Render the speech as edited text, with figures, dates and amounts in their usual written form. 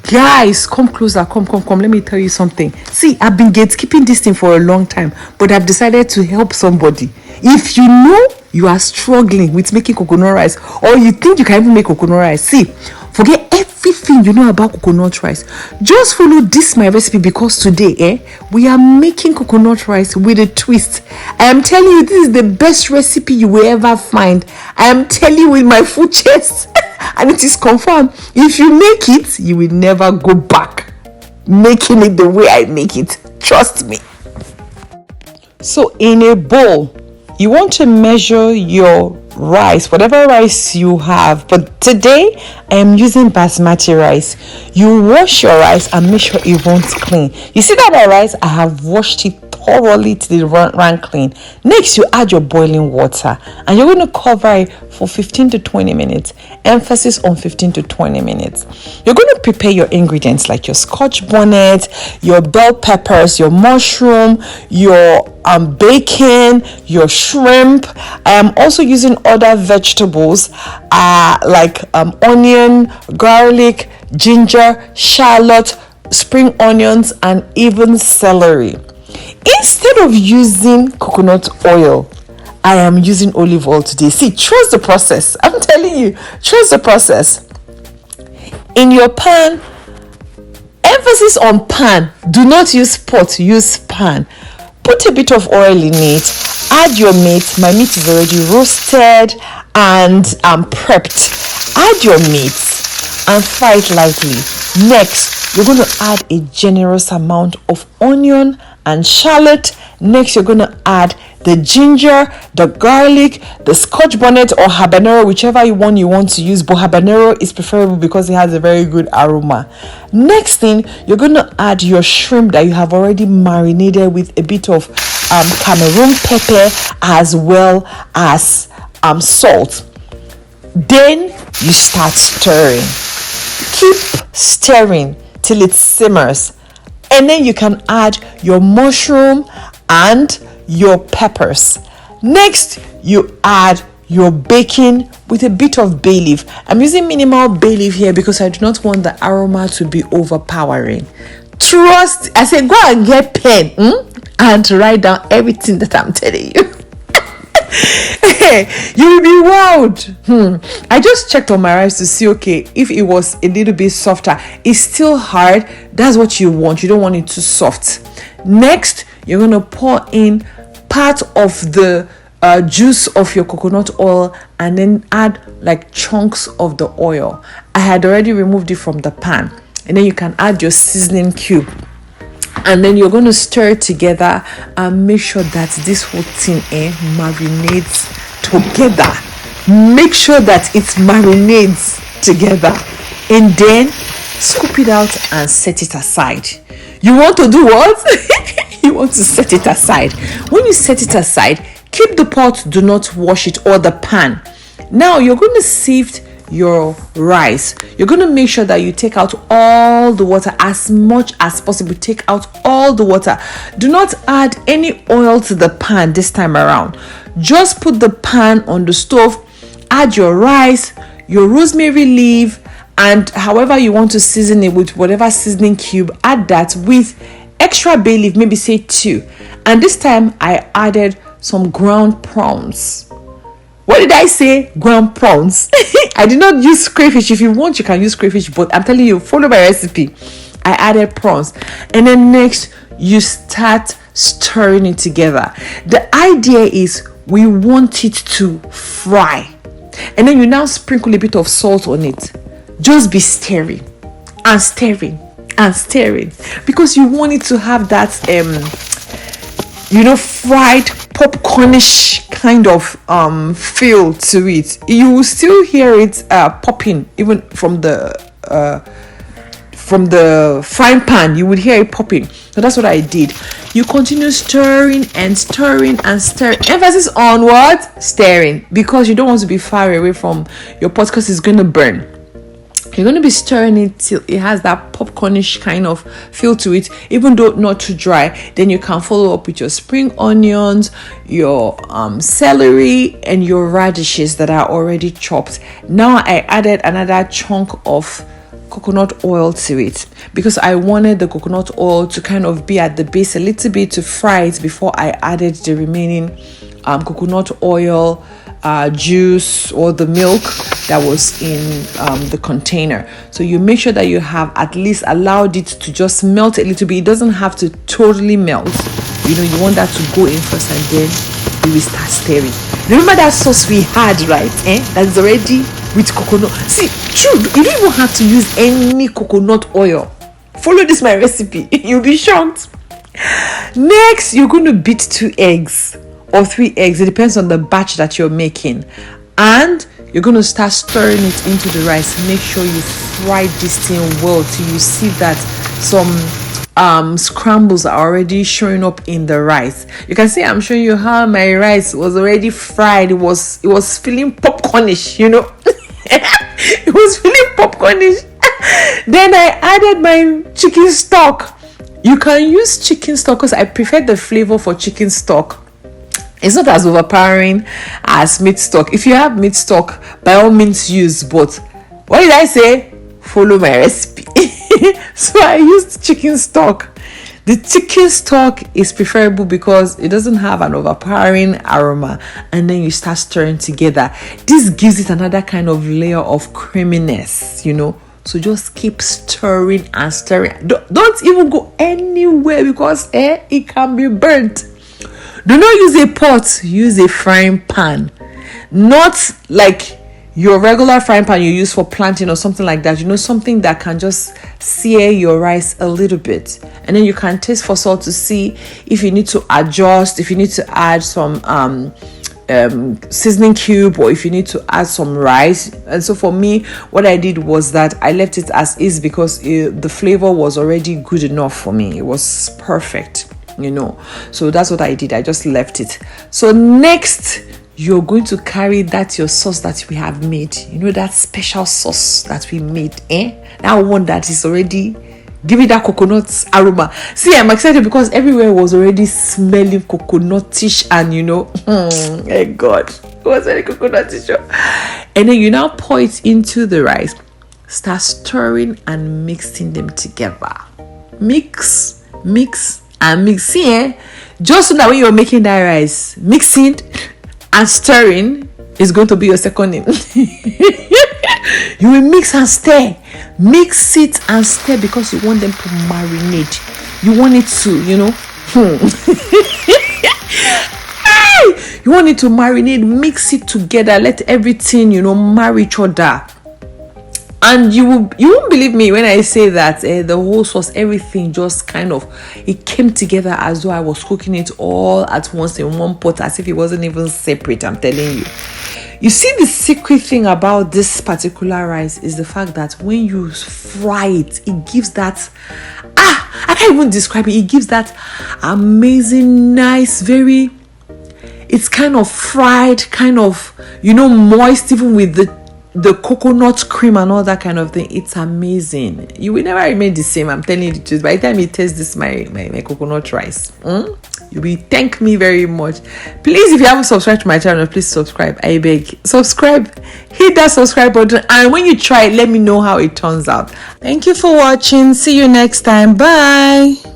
Guys, come closer. Come. Let me tell you something. See, I've been gatekeeping this thing for a long time, but I've decided to help somebody. If you know you are struggling with making coconut rice, or you think you can even make coconut rice, see, forget everything you know about coconut rice. Just follow this my recipe, because today, we are making coconut rice with a twist. I am telling you, this is the best recipe you will ever find. I am telling you with my full chest. And it is confirmed. If you make it, you will never go back making it the way I make it. Trust me. So in a bowl, you want to measure your rice, whatever rice you have. But today, I am using basmati rice. You wash your rice and make sure it runs clean. You see that rice? I have washed it thoroughly till it ran clean. Next, you add your boiling water and you're going to cover it for 15 to 20 minutes. Emphasis on 15 to 20 minutes. You're going to prepare your ingredients like your scotch bonnet, your bell peppers, your mushroom, your bacon, your shrimp. I am also using other vegetables like onion, garlic, ginger, shallot, spring onions, and even celery. Instead of using coconut oil, I am using olive oil today. See, trust the process. I'm telling you, trust the process. In your pan, emphasis on pan. Do not use pot, use pan. Put a bit of oil in it. Add your meat. My meat is already roasted and prepped. Add your meat and fry it lightly. Next, you're going to add a generous amount of onion and shallot. Next, you're going to add the ginger, the garlic, the scotch bonnet or habanero, whichever one you want to use, but habanero is preferable because it has a very good aroma. Next thing, you're going to add your shrimp that you have already marinated with a bit of Cameroon pepper as well as salt. Then you start stirring. Keep stirring till it simmers. And then you can add your mushroom and your peppers. Next, you add your bacon with a bit of bay leaf. I'm using minimal bay leaf here because I do not want the aroma to be overpowering. Trust, I say go and get pen and write down everything that I'm telling you. You will be wowed. I just checked on my rice to see, okay, if it was a little bit softer. It's still hard. That's what you want. You don't want it too soft. Next, you're going to pour in part of the juice of your coconut oil and then add like chunks of the oil. I had already removed it from the pan. And then you can add your seasoning cube. And then you're going to stir it together and make sure that this whole thing marinates together. Make sure that it marinades together. And then scoop it out and set it aside. You want to do what? You want to set it aside. When you set it aside, keep the pot, do not wash it, or the pan. Now you're going to sieve your rice. You're going to make sure that you take out all the water as much as possible. Take out all the water. Do not add any oil to the pan this time around. Just put the pan on the stove, add your rice, your rosemary leaf, and however you want to season it with whatever seasoning cube, add that with extra bay leaf, maybe say 2. And this time I added some ground prawns. What did I say? Ground prawns. I did not use crayfish. If you want, you can use crayfish, but I'm telling you, follow my recipe. I added prawns. And then next, you start stirring it together. The idea is we want it to fry. And then you now sprinkle a bit of salt on it. Just be stirring and stirring and stirring because you want it to have that fried popcornish kind of feel to it. You will still hear it popping even from the frying pan. You would hear it popping. So that's what I did. You continue stirring and stirring and stirring. Emphasis on what? Stirring, because you don't want to be far away from your pot because it's going to burn. You're going to be stirring it till it has that popcornish kind of feel to it, even though not too dry. Then you can follow up with your spring onions, your celery, and your radishes that are already chopped. Now I added another chunk of coconut oil to it because I wanted the coconut oil to kind of be at the base a little bit to fry it before I added the remaining coconut oil juice or the milk that was in the container. So you make sure that you have at least allowed it to just melt a little bit. It doesn't have to totally melt. You know, you want that to go in first and then you will start stirring. Remember that sauce we had, right? That's already with coconut. See, true, you don't even have to use any coconut oil. Follow this my recipe. You'll be shocked. Next, you're going to beat 2 eggs or 3 eggs. It depends on the batch that you're making. And you're going to start stirring it into the rice. Make sure you fry this thing well till you see that some scrambles are already showing up in the rice. You can see I'm showing you how my rice was already fried. It was feeling popcornish, you know. It was feeling popcornish. Then I added my chicken stock. You can use chicken stock because I prefer the flavor for chicken stock. It's not as overpowering as meat stock. If you have meat stock, by all means use. But what did I say? Follow my recipe. So I used chicken stock. The chicken stock is preferable because it doesn't have an overpowering aroma, and then you start stirring together. This gives it another kind of layer of creaminess, you know. So just keep stirring and stirring. Don't even go anywhere because it can be burnt. Do not use a pot, use a frying pan. Not like your regular frying pan you use for planting or something like that. You know, something that can just sear your rice a little bit. And then you can taste for salt to see if you need to adjust, if you need to add some seasoning cube, or if you need to add some rice. And so for me, what I did was that I left it as is because the flavor was already good enough for me. It was perfect, you know. So that's what I did. I just left it. So next, you're going to carry that your sauce that we have made. You know, that special sauce that we made, that one that is already giving that coconut aroma. See, I'm excited because everywhere was already smelling coconutish, and you know, my God, it was very coconutish. And then you now pour it into the rice. Start stirring and mixing them together. Mix, and mix. See, just so that when you're making that rice, mixing and stirring is going to be your second name. You will mix and stir. Mix it and stir because you want them to marinate. You want it to, you know. You want it to marinate. Mix it together. Let everything, you know, marry each other. And you won't believe me when I say that the whole sauce, everything just kind of, it came together as though I was cooking it all at once in one pot, as if it wasn't even separate. I'm telling you. You see, the secret thing about this particular rice is the fact that when you fry it, it gives that, I can't even describe it. It gives that amazing, nice, very, it's kind of fried, kind of, you know, moist, even with the coconut cream and all that kind of thing. It's amazing. You will never remain the same. I'm telling you the truth. By the time you taste this, my coconut rice, you will thank me very much. Please, if you haven't subscribed to my channel, please subscribe. I beg. Subscribe. Hit that subscribe button. And when you try it, let me know how it turns out. Thank you for watching. See you next time. Bye.